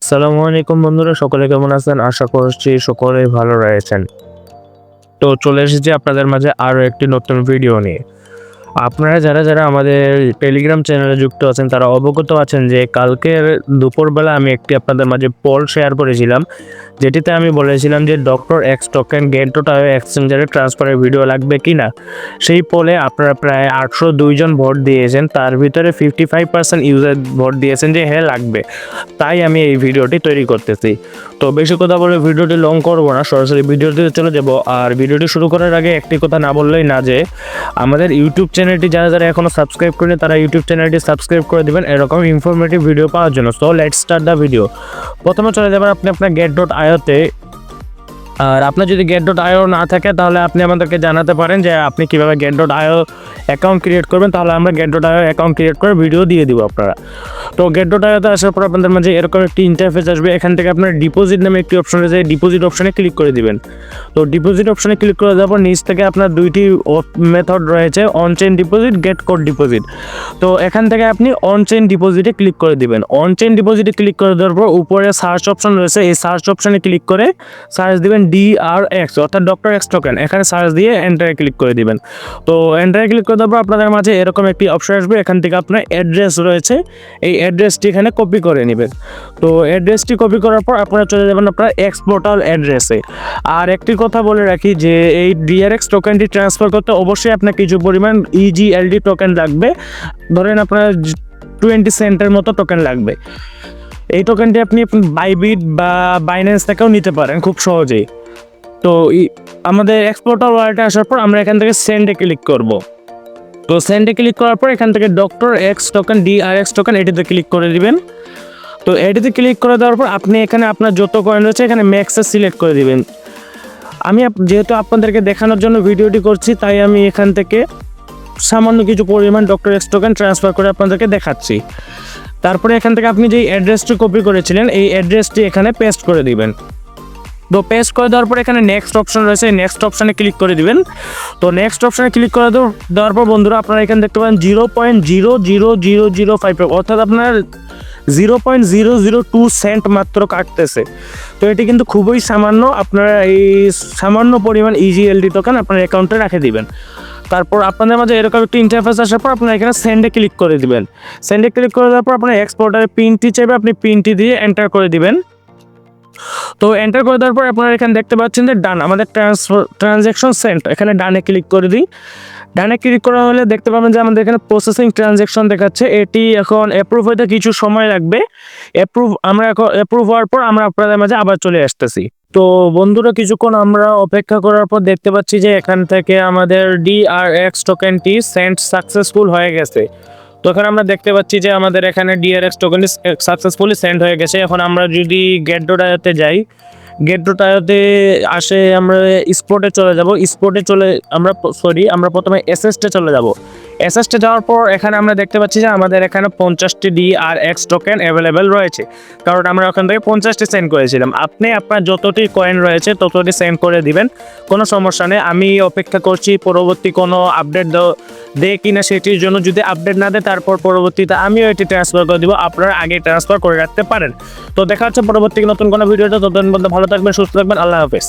আসসালামু আলাইকুম বন্ধুরা, সকলে কেমন আছেন? আশা করছি সকলেই ভালো রয়েছেন। তো চলে এসেছি আপনাদের মাঝে আরও একটি নতুন ভিডিও নিয়ে। আপনারা যারা আমাদের টেলিগ্রাম চ্যানেলে যুক্ত আছেন তারা অবগত আছেন যে কালকের দুপুরবেলা আমি একটি আপনাদের মাঝে পোল শেয়ার করেছিলাম, যেটিতে আমি বলেছিলাম যে doctor X token get dot IO এক্সচেঞ্জারে ট্রান্সফারের ভিডিও লাগবে কি না। সেই পোলে আপনারা প্রায় 802 জন ভোট দিয়েছেন, তার ভিতরে 55% ইউজার ভোট দিয়েছেন যে হ্যাঁ লাগবে। তাই আমি এই ভিডিওটি তৈরি করতেছি। তো বেশি কথা বলে ভিডিওটি লং করবো না, সরাসরি ভিডিওতে চলে যাব। আর ভিডিওটি শুরু করার আগে একটি কথা না বললেই না, যে আমাদের ইউটিউব চ্যানেলটি যারা এখনও সাবস্ক্রাইব করেনি তারা ইউটিউব চ্যানেলটি সাবস্ক্রাইব করে দেবেন এরকম ইনফরমেটিভ ভিডিও পাওয়ার জন্য। So let's start the video. প্রথমে চলে যাবেন আপনি আপনার গেট ডট আইওতে। আর আপনার যদি গেট ডট আইও না থাকে তাহলে আপনি আমাদেরকে জানাতে পারেন যে আপনি কীভাবে গেট ডট আইও অ্যাকাউন্ট ক্রিয়েট করবেন, তাহলে আমরা গেট ডট আইও অ্যাকাউন্ট ক্রিয়েট করে ভিডিও দিয়ে দিব আপনারা। তো গেট ডট আইওতে আসার পর আপনাদের মাঝে এরকম একটি ইন্টারফেস আসবে। এখান থেকে আপনার ডিপোজিট নামে একটি অপশন রয়েছে, ডিপোজিট অপশনে ক্লিক করে দিবেন। তো ডিপোজিট অপশনে ক্লিক করে দেওয়ার পর নিচ থেকে আপনার দুইটি মেথড রয়েছে, on chain deposit, gate code deposit. তো এখান থেকে আপনি অন চেইন ডিপোজিটে ক্লিক করে দিবেন। অন চেইন ডিপোজিটে ক্লিক করে দেওয়ার পর উপরে সার্চ অপশন রয়েছে, এই সার্চ অপশনে ক্লিক করে সার্চ দিবেন DRX অর্থাৎ ডক্টর এক্স টোকেন। এখানে সার্চ দিয়ে এন্টারে ক্লিক করে দিবেন। তো এন্টারে ক্লিক করে দেওয়ার পর আপনাদের মাঝে এরকম একটি অপশন আসবে, এখান থেকে আপনার অ্যাড্রেস রয়েছে, এই অ্যাড্রেসটি এখানে কপি করে নেবেন। তো অ্যাড্রেসটি কপি করার পর আপনারা চলে যাবেন আপনার এক্স পোর্টাল অ্যাড্রেসে। আর একটি কথা বলে রাখি যে এই DRX টোকেনটি ট্রান্সফার করতে অবশ্যই আপনার কিছু পরিমাণ EGLD টোকেন লাগবে। ধরেন আপনার 20 সেন্টের মতো টোকেন লাগবে। এই টোকেনটি আপনি বাইবিট বা বাইন্যান্স থেকেও নিতে পারেন খুব সহজেই। তো আমাদের এক্সপোর্টার ওয়ালেটে আসার পর আমরা এখান থেকে সেন্ডে ক্লিক করব। তো সেন্ডে ক্লিক করার পর এখান থেকে doctor X token DRX token এটিতে ক্লিক করে দিবেন। তো এটিতে ক্লিক করে দেওয়ার পর আপনি এখানে আপনার যত কয়েন রয়েছে এখানে ম্যাক্সে সিলেক্ট করে দিবেন। আমি যেহেতু আপনাদেরকে দেখানোর জন্য ভিডিওটি করছি, তাই আমি এখান থেকে সামান্য কিছু পরিমাণ ডক্টর এক্স টোকেন ট্রান্সফার করে আপনাদেরকে দেখাচ্ছি। তারপরে এখান থেকে আপনি যেই অ্যাড্রেসটি কপি করেছিলেন এই অ্যাড্রেসটি এখানে পেস্ট করে দিবেন। তো পেস্ট করে দেওয়ার পর এখানে নেক্সট অপশন রয়েছে, নেক্সট অপশানে ক্লিক করে দিবেন। তো নেক্সট অপশানে ক্লিক করে দেওয়ার পর বন্ধুরা আপনারা এখানে দেখতে পাবেন 0.00005 অর্থাৎ আপনার 0.002 সেন্ট মাত্র কাটতেছে। তো এটি কিন্তু খুবই সামান্য, আপনারা এই সামান্য পরিমাণ EGLD টোকেন আপনার অ্যাকাউন্টে রেখে দিবেন। তারপর আপনাদের মাঝে এরকম একটি ইন্টারফেস আসার পর আপনারা এখানে সেন্ডে ক্লিক করে দিবেন। সেন্ডে ক্লিক করে দেওয়ার পর আপনার এক্সপোর্টারের পিনটি চাইবে, আপনি পিনটি দিয়ে এন্টার করে দিবেন। তো এন্টার করে দেওয়ার পর আপনারা এখানে দেখতে পাচ্ছেন যে ডান, আমাদের ট্রানজ্যাকশন সেন্ট, এখানে ডানে ক্লিক করে দিই। ডানে ক্লিক করা হলে দেখতে পাবেন যে আমাদের এখানে প্রসেসিং ট্রানজ্যাকশন দেখাচ্ছে, এটি এখন অ্যাপ্রুভ হতে কিছু সময় লাগবে। অ্যাপ্রুভ হওয়ার পর আমরা আপনাদের মাঝে আবার চলে আসতেছি। তো বন্ধুরা কিছুক্ষণ আমরা অপেক্ষা করার পর দেখতে পাচ্ছি যে এখান থেকে আমাদের DRX টোকেনটি সেন্ট সাকসেসফুল হয়ে গেছে। তো এখানে আমরা দেখতে পাচ্ছি যে আমাদের এখানে DRX টোকেনটি সাকসেসফুলি সেন্ড হয়ে গেছে। এখন আমরা যদি গেট ডট আইওতে যাই, গেট ডট আইওতে আসে আমরা স্পটে চলে যাব। আমরা প্রথমে এসএসটে চলে যাব। এসএসটে যাওয়ার পর এখানে আমরা দেখতে পাচ্ছি যে আমাদের এখানে 50টি DRX টোকেন অ্যাভেলেবেল রয়েছে, কারণ আমরা ওখান থেকে 50টি সেন্ড করেছিলাম। আপনি আপনার যতটি কয়েন রয়েছে ততটি সেন্ড করে দিবেন, কোনো সমস্যা নেই। আমি অপেক্ষা করছি পরবর্তী কোনো আপডেট দেয় কিনা সেটির জন্য। যদি আপডেট না দেয় তারপর পরবর্তীতে আমিও এটি ট্রান্সফার করে দিব, আপনারা আগে ট্রান্সফার করে রাখতে পারেন। তো দেখা হচ্ছে পরবর্তী নতুন কোনো ভিডিওতে। ততদিন পর্যন্ত ভালো থাকবেন, সুস্থ থাকবেন, আল্লাহ হাফেজ।